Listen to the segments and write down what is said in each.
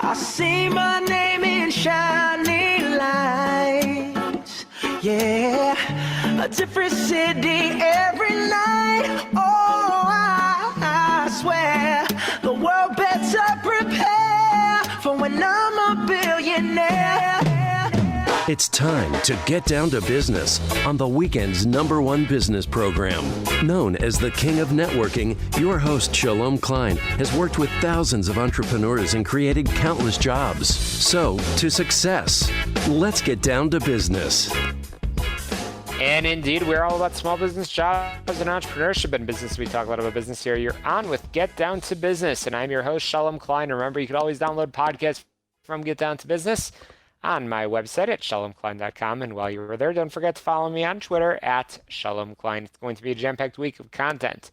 I see my name in shining lights, yeah, a different city every night. Oh, I swear the world better prepare for when I'm a billionaire. It's time to get down to business on the weekend's #1 business program. Known as the King of Networking, your host, Shalom Klein, has worked with thousands of entrepreneurs and created countless jobs. So, to success. Let's get down to business. And indeed, we're all about small business, jobs, and entrepreneurship and business. We talk a lot about business here. You're on with Get Down to Business, and I'm your host, Shalom Klein. Remember, you can always download podcasts from Get Down to Business on my website at shalomklein.com. And while you're there, don't forget to follow me on Twitter at Shalom Klein. It's going to be a jam-packed week of content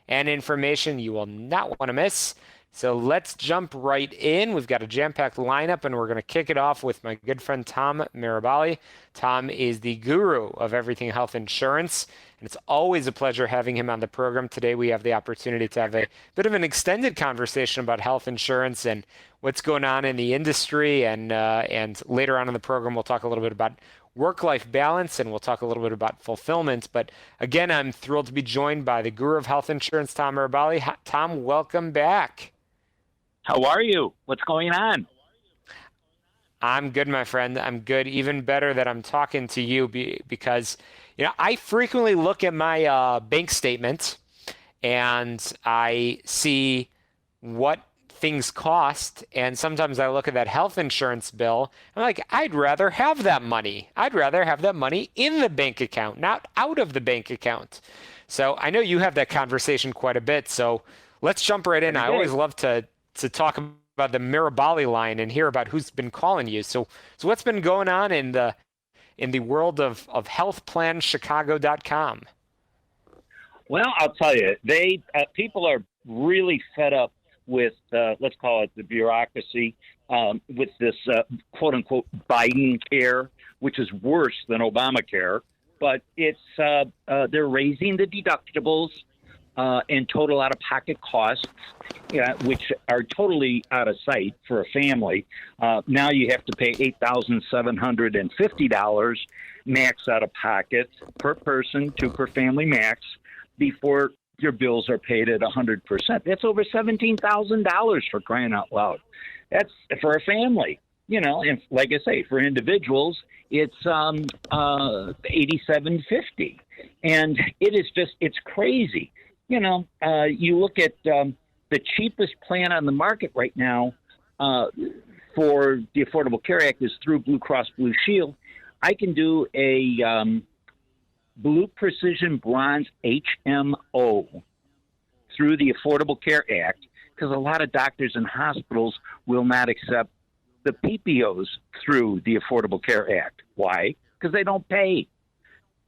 and information you will not want to miss. So let's jump right in. We've got a jam-packed lineup, and we're going to kick it off with my good friend Tom Miroballi. Tom is the guru of everything health insurance, and it's always a pleasure having him on the program. Today we have the opportunity to have a bit of an extended conversation about health insurance and what's going on in the industry, and later on in the program we'll talk a little bit about work-life balance, and we'll talk a little bit about fulfillment. But again, I'm thrilled to be joined by the guru of health insurance, Tom Miroballi. Tom, welcome back. How are you? What's going on? I'm good, my friend. I'm good. Even better that I'm talking to you because, I frequently look at my bank statement and I see what things cost. And sometimes I look at that health insurance bill. I'm like, I'd rather have that money. I'd rather have that money in the bank account, not out of the bank account. So I know you have that conversation quite a bit. So let's jump right in. I always love to talk about the Miroballi line and hear about who's been calling you. So what's been going on in the world of healthplanchicago.com? Well, I'll tell you, people are really fed up with, let's call it the bureaucracy, with this quote unquote Biden care, which is worse than Obamacare. But it's they're raising the deductibles and total out-of-pocket costs, which are totally out of sight for a family. Now you have to pay $8,750 max out-of-pocket per person, 2 per family max, before your bills are paid at 100%. That's over $17,000 for crying out loud. That's for a family. And like I say, for individuals, it's $8,750, and it's crazy. You look at the cheapest plan on the market right now for the Affordable Care Act is through Blue Cross Blue Shield. I can do a Blue Precision Bronze HMO through the Affordable Care Act, because a lot of doctors and hospitals will not accept the PPOs through the Affordable Care Act. Why? Because they don't pay.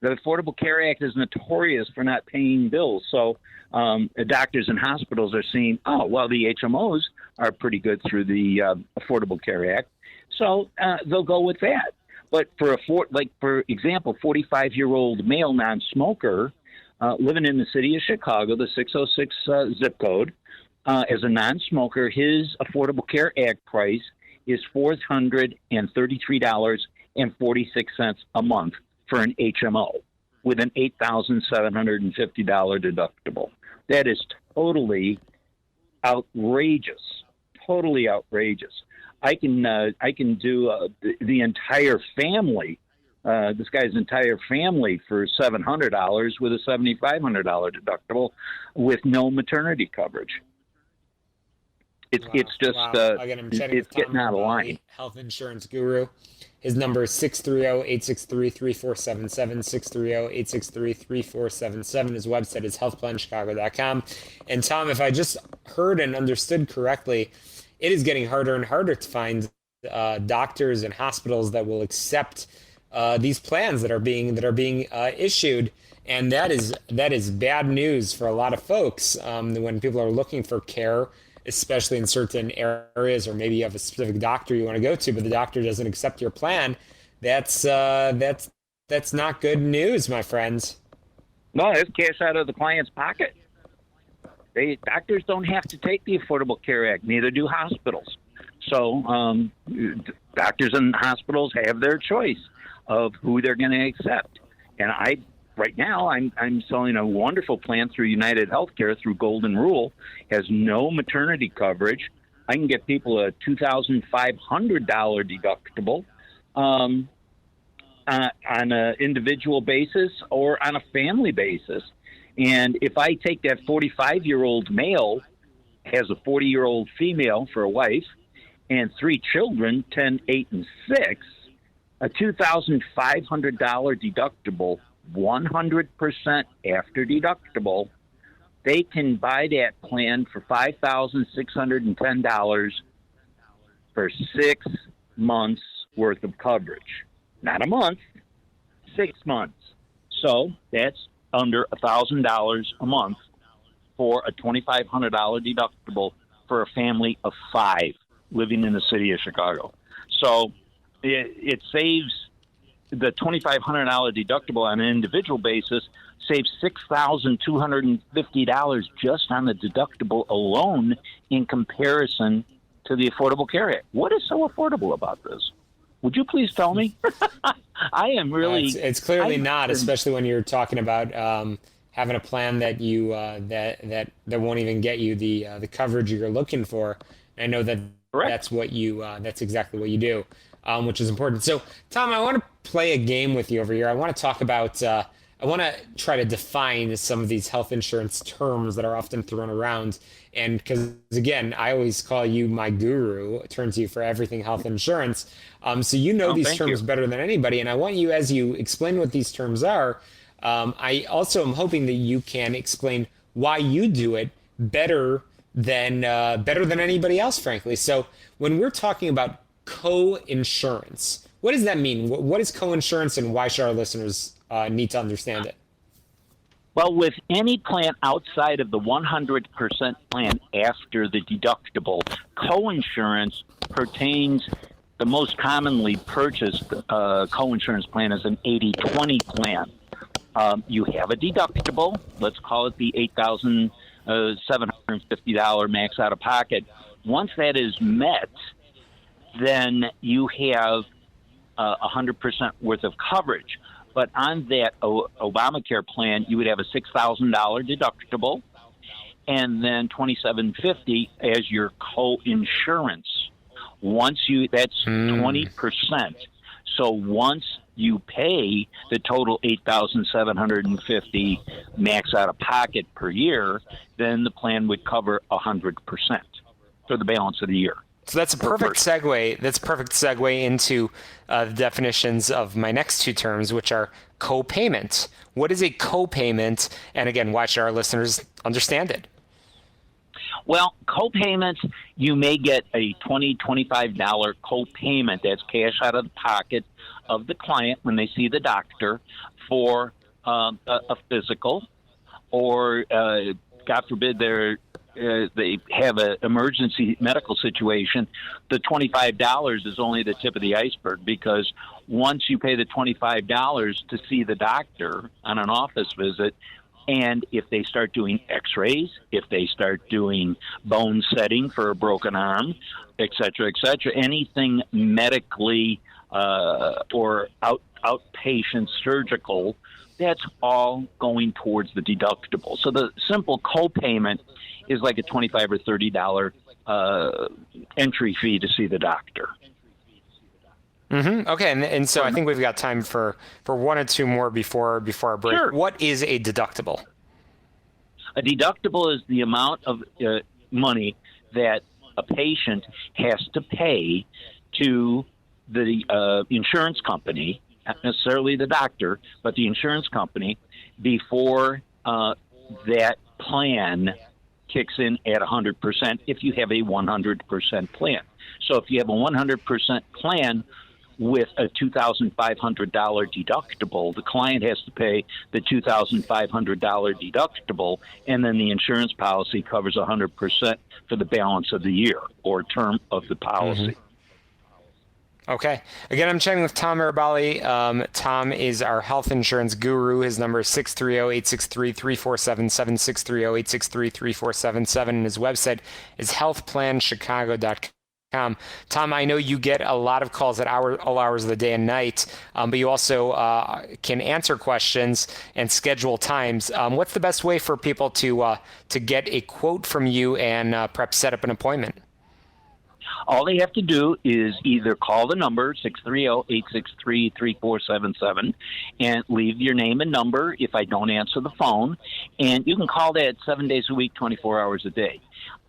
The Affordable Care Act is notorious for not paying bills. So the doctors and hospitals are seeing, the HMOs are pretty good through the Affordable Care Act. So they'll go with that. But for example, 45-year-old male non-smoker living in the city of Chicago, the 606 zip code, as a non-smoker, his Affordable Care Act price is $433.46 a month for an HMO with an $8,750 deductible. That is totally outrageous. Totally outrageous. I can do the entire family, this guy's entire family, for $700 with a $7,500 deductible with no maternity coverage. It's Again, I'm chatting it's with Tom getting out of line. Health insurance guru. His number is 630-863-3477, 630-863-3477. His website is healthplanchicago.com. And Tom, if I just heard and understood correctly, it is getting harder and harder to find doctors and hospitals that will accept these plans that are being issued, and that is bad news for a lot of folks when people are looking for care, especially in certain areas, or maybe you have a specific doctor you want to go to, but the doctor doesn't accept your plan. That's not good news, my friends. No, it's cash out of the client's pocket. Doctors don't have to take the Affordable Care Act, neither do hospitals. So doctors and hospitals have their choice of who they're going to accept. And right now, I'm selling a wonderful plan through United Healthcare through Golden Rule. Has no maternity coverage. I can get people a $2,500 deductible on an individual basis or on a family basis. And if I take that 45-year-old male, has a 40-year-old female for a wife, and 3 children, 10, 8, and 6, a $2,500 deductible, 100% after deductible, they can buy that plan for $5,610 for 6 months worth of coverage. Not a month, 6 months. So that's under $1,000 a month for a $2,500 deductible for a family of 5 living in the city of Chicago. So it saves the $2,500 deductible on an individual basis, saves $6,250 just on the deductible alone in comparison to the Affordable Care Act. What is so affordable about this? Would you please tell me? I am really. It's clearly not, especially when you're talking about having a plan that you that won't even get you the coverage you're looking for. I know that that's what you that's exactly what you do, which is important. So, Tom, I want to play a game with you over here. I want to talk about. I want to try to define some of these health insurance terms that are often thrown around. And because, again, I always call you my guru, turn to you for everything health insurance. So you know these terms better than anybody. And I want you, as you explain what these terms are, I also am hoping that you can explain why you do it better than anybody else, frankly. So when we're talking about co-insurance, what does that mean? What is co-insurance, and why should our listeners need to understand it? Well, with any plan outside of the 100% plan after the deductible, co-insurance pertains. The most commonly purchased co-insurance plan is an 80-20 plan. You have a deductible. Let's call it the $8,750 max out of pocket. Once that is met, then you have 100% worth of coverage. But on that Obamacare plan, you would have a $6,000 deductible and then $2,750 as your co-insurance. That's 20%. So once you pay the total $8,750 max out of pocket per year, then the plan would cover 100% for the balance of the year. So that's a perfect segue. That's a perfect segue into the definitions of my next 2 terms, which are co-payment. What is a co-payment? And again, why should our listeners understand it? Well, co-payments, you may get a $20, $25 co-payment. That's cash out of the pocket of the client when they see the doctor for a physical, or God forbid they have an emergency medical situation. The $25 is only the tip of the iceberg, because once you pay the $25 to see the doctor on an office visit, and if they start doing x-rays, if they start doing bone setting for a broken arm, et cetera, anything medically or outpatient surgical, that's all going towards the deductible. So the simple co-payment is like a $25 or $30 entry fee to see the doctor. Mm-hmm. Okay, and so I think we've got time for 1 or 2 more before our break. Sure. What is a deductible? A deductible is the amount of money that a patient has to pay to the insurance company, not necessarily the doctor, but the insurance company, before that plan kicks in at 100% if you have a 100% plan. So if you have a 100% plan with a $2,500 deductible, the client has to pay the $2,500 deductible, and then the insurance policy covers 100% for the balance of the year or term of the policy. Mm-hmm. Okay. Again, I'm chatting with Tom Miroballi. Tom is our health insurance guru. His number is 630-863-3477, 630-863-3477, and his website is healthplanchicago.com. Tom, I know you get a lot of calls at all hours of the day and night, but you also can answer questions and schedule times. What's the best way for people to get a quote from you and perhaps set up an appointment? All they have to do is either call the number 630-863-3477 and leave your name and number if I don't answer the phone. And you can call that 7 days a week, 24 hours a day.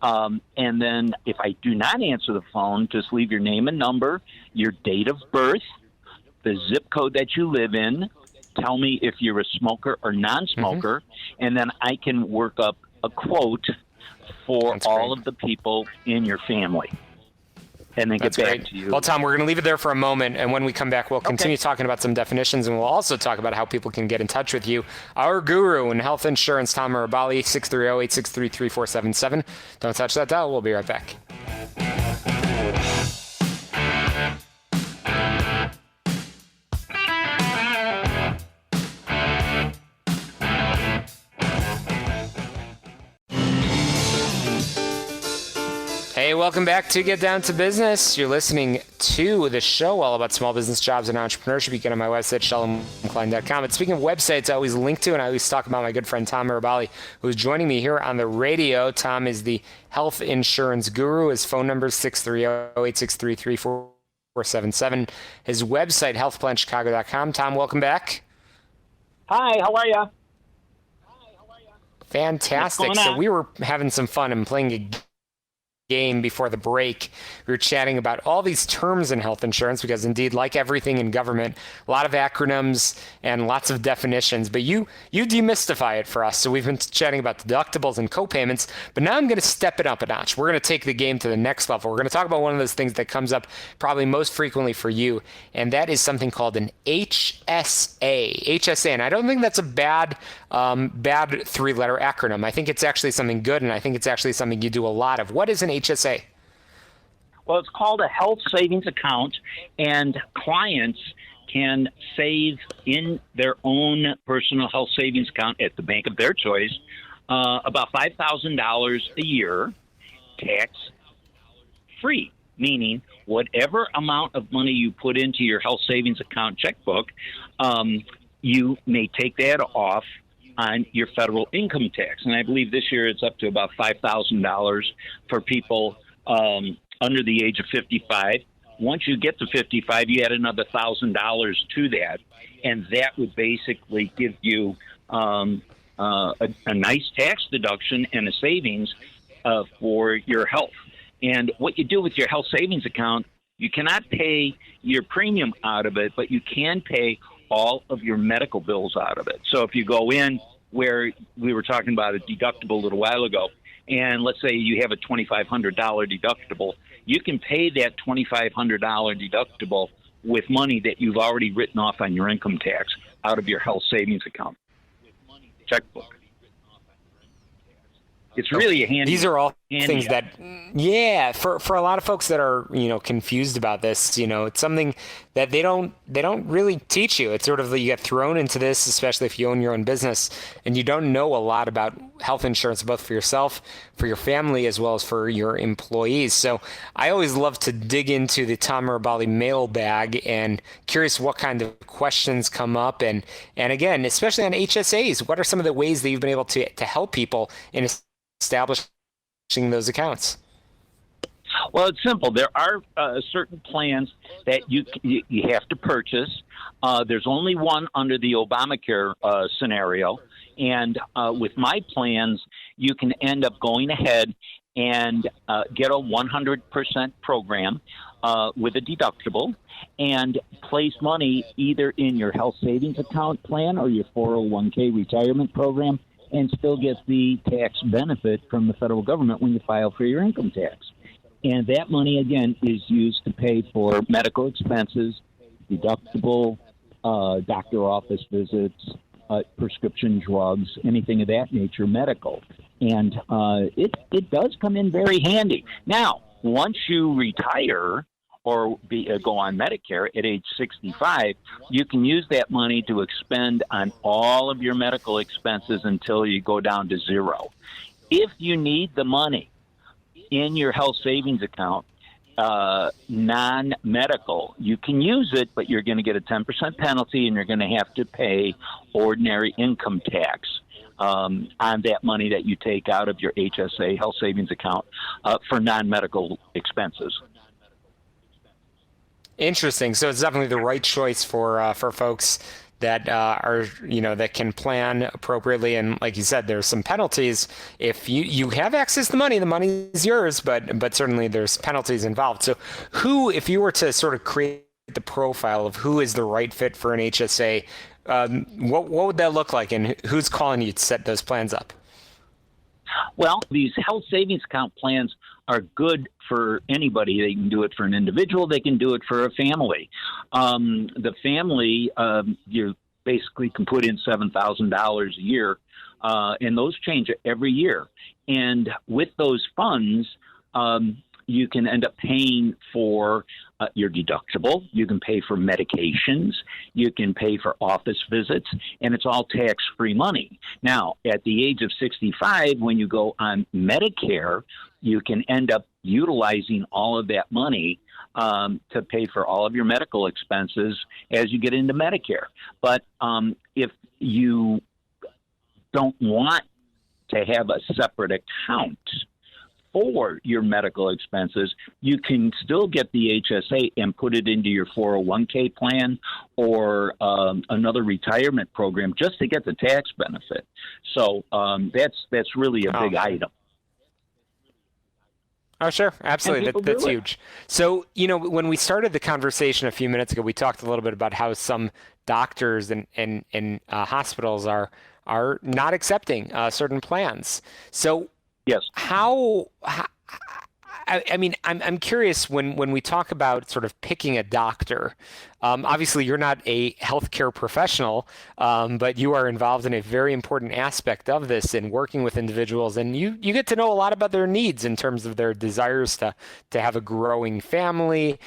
And then if I do not answer the phone, just leave your name and number, your date of birth, the zip code that you live in, tell me if you're a smoker or non-smoker, and then I can work up a quote for That's all great. of the people in your family. And then That's get back great. to you. Well, Tom, we're going to leave it there for a moment, and when we come back, we'll continue talking about some definitions, and we'll also talk about how people can get in touch with you. Our guru in health insurance, Tom Miroballi, 630-863-3477. Don't touch that dial. We'll be right back. Hey, welcome back to Get Down to Business. You're listening to the show all about small business, jobs, and entrepreneurship. You can on my website, shalomklein.com. But speaking of websites, I always link to and I always talk about my good friend Tom Miroballi, who's joining me here on the radio. Tom is the health insurance guru. His phone number is 630-863-3477. His website, healthplanchicago.com. Tom, welcome back. Hi, how are you? Fantastic. What's going So on? we were having some fun and playing a game before the break. We were chatting about all these terms in health insurance because indeed, like everything in government, a lot of acronyms and lots of definitions, but you demystify it for us. So we've been chatting about deductibles and co-payments, but now I'm going to step it up a notch. We're going to take the game to the next level. We're going to talk about one of those things that comes up probably most frequently for you, and that is something called an HSA. HSA, and I don't think that's a bad three-letter acronym. I think it's actually something good, and I think it's actually something you do a lot of. What is an HSA? Well, it's called a health savings account, and clients can save in their own personal health savings account at the bank of their choice about $5,000 a year, tax-free, meaning whatever amount of money you put into your health savings account checkbook, you may take that off on your federal income tax. And I believe this year it's up to about $5,000 for people under the age of 55. Once you get to 55, you add another $1,000 to that, and that would basically give you a nice tax deduction and a savings for your health. And what you do with your health savings account, you cannot pay your premium out of it, but you can pay all of your medical bills out of it. So if you go in where we were talking about a deductible a little while ago, and let's say you have a $2,500 deductible, you can pay that $2,500 deductible with money that you've already written off on your income tax out of your health savings account checkbook. It's really a handy. These are all handy things that, yeah, for a lot of folks that are, confused about this, it's something that they don't really teach you. It's sort of you get thrown into this, especially if you own your own business and you don't know a lot about health insurance, both for yourself, for your family, as well as for your employees. So I always love to dig into the Tom Miroballi mailbag and curious what kind of questions come up. And again, especially on HSAs, what are some of the ways that you've been able to help people in establishing those accounts? Well, it's simple. There are certain plans that you have to purchase. There's only one under the Obamacare scenario. And with my plans, you can end up going ahead and get a 100% program with a deductible and place money either in your health savings account plan or your 401k retirement program and still get the tax benefit from the federal government when you file for your income tax. And that money, again, is used to pay for medical expenses, deductible, doctor office visits, prescription drugs, anything of that nature, medical. And it does come in very handy. Now, once you retire or go on Medicare at age 65, you can use that money to expend on all of your medical expenses until you go down to zero. If you need the money in your health savings account, non-medical. You can use it, but you're going to get a 10% penalty, and you're going to have to pay ordinary income tax on that money that you take out of your HSA, health savings account, for non-medical expenses. Interesting. So it's definitely the right choice for folks that are, that can plan appropriately. And like you said, there's some penalties. If you have access to the money is yours, but certainly there's penalties involved. So if you were to sort of create the profile of who is the right fit for an HSA, what would that look like, and who's calling you to set those plans up? Well, these health savings account plans are good for anybody. They can do it for an individual. They can do it for a family. The family, you basically can put in $7,000 a year, and those change every year. And with those funds, you can end up paying for your deductible. You can pay for medications. You can pay for office visits, and it's all tax-free money. Now, at the age of 65, when you go on Medicare, you can end up utilizing all of that money to pay for all of your medical expenses as you get into Medicare. But if you don't want to have a separate account for your medical expenses, you can still get the HSA and put it into your 401k plan or another retirement program just to get the tax benefit. So that's really a big item. Oh, sure. Absolutely. That's huge. So, when we started the conversation a few minutes ago, we talked a little bit about how some doctors and hospitals are not accepting certain plans. So, yes. I'm curious when we talk about sort of picking a doctor. Obviously, you're not a healthcare professional, but you are involved in a very important aspect of this in working with individuals, and you get to know a lot about their needs in terms of their desires to have a growing family,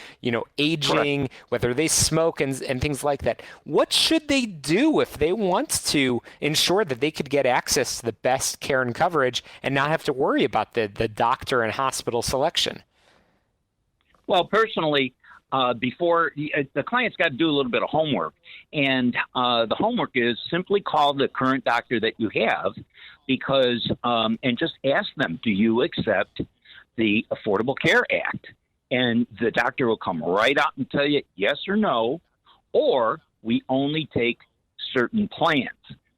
aging, correct, whether they smoke and things like that. What should they do if they want to ensure that they could get access to the best care and coverage and not have to worry about the doctor and hospital selection? Well, personally, before the client's got to do a little bit of homework, and the homework is simply call the current doctor that you have, because and just ask them, do you accept the Affordable Care Act? And the doctor will come right out and tell you yes or no, or we only take certain plans.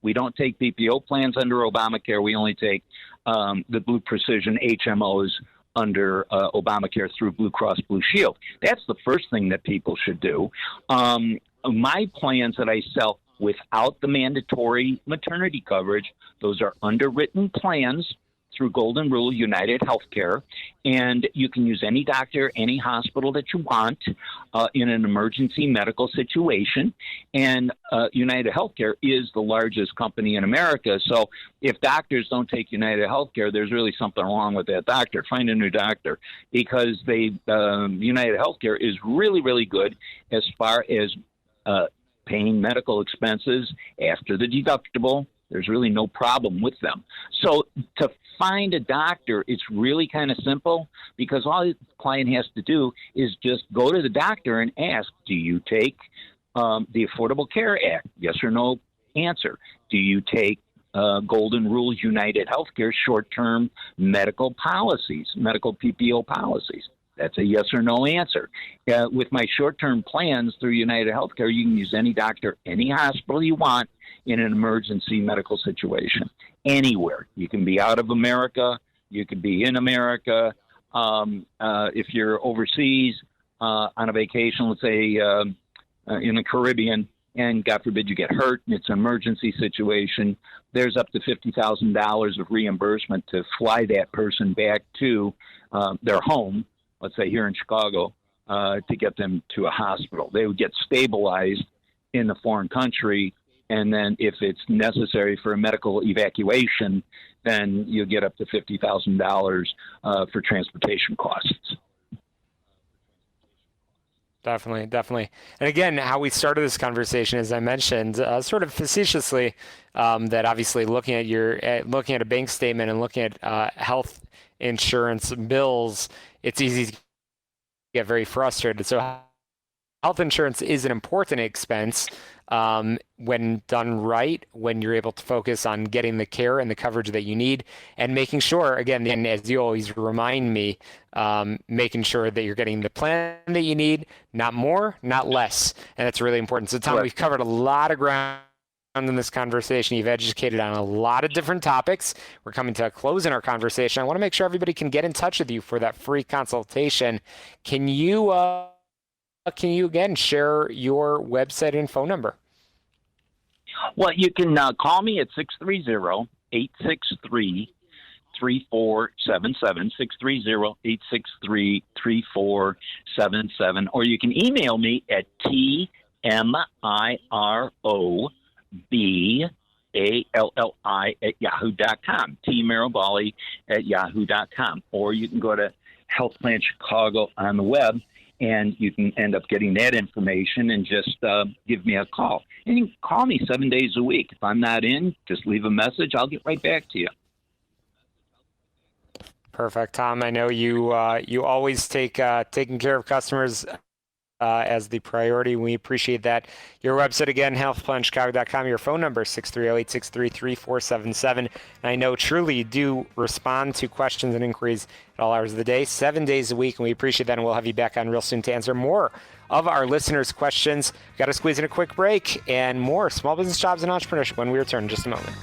We don't take PPO plans under Obamacare. We only take the Blue Precision HMOs under Obamacare through Blue Cross Blue Shield. That's the first thing that people should do. My plans that I sell without the mandatory maternity coverage, those are underwritten plans through Golden Rule United Healthcare, and you can use any doctor, any hospital that you want in an emergency medical situation. And United Healthcare is the largest company in America, so if doctors don't take United Healthcare, there's really something wrong with that doctor. Find a new doctor, because United Healthcare is really, really good as far as paying medical expenses after the deductible. There's really no problem with them. So to find a doctor, it's really kind of simple, because all the client has to do is just go to the doctor and ask, do you take the Affordable Care Act? Yes or no answer. Do you take Golden Rule United Healthcare short-term medical policies, medical PPO policies? That's a yes or no answer. With my short-term plans through United Healthcare, you can use any doctor, any hospital you want in an emergency medical situation, anywhere. You can be out of America. You could be in America. If you're overseas on a vacation, let's say in the Caribbean, and God forbid you get hurt and it's an emergency situation, there's up to $50,000 of reimbursement to fly that person back to their home, let's say here in Chicago, to get them to a hospital. They would get stabilized in the foreign country, and then if it's necessary for a medical evacuation, then you get up to $50,000 for transportation costs. Definitely. And again, how we started this conversation, as I mentioned, sort of facetiously, that obviously looking at a bank statement and looking at health insurance bills, it's easy to get very frustrated. So health insurance is an important expense when done right, when you're able to focus on getting the care and the coverage that you need, and making sure, again, and as you always remind me, making sure that you're getting the plan that you need, not more, not less. And that's really important. So, Tom, we've covered a lot of ground in this conversation. You've educated on a lot of different topics. We're coming to a close in our conversation. I want to make sure everybody can get in touch with you for that free consultation. Can you again share your website and phone number? Well, you can call me at 630-863-3477, 630-863-3477, or you can email me at tmiroballi@yahoo.com, tmiroballi@yahoo.com, or you can go to Health Plan Chicago on the web, and you can end up getting that information and just give me a call. And you can call me 7 days a week. If I'm not in, just leave a message. I'll get right back to you. Perfect, Tom. I know you always take taking care of customers as the priority. We appreciate that. Your website again, healthplanchicago.com. Your phone number, 630-863-3477. And I know truly you do respond to questions and inquiries at all hours of the day, 7 days a week, and we appreciate that. And we'll have you back on real soon to answer more of our listeners' questions. Got to squeeze in a quick break and more small business jobs and entrepreneurship when we return in just a moment.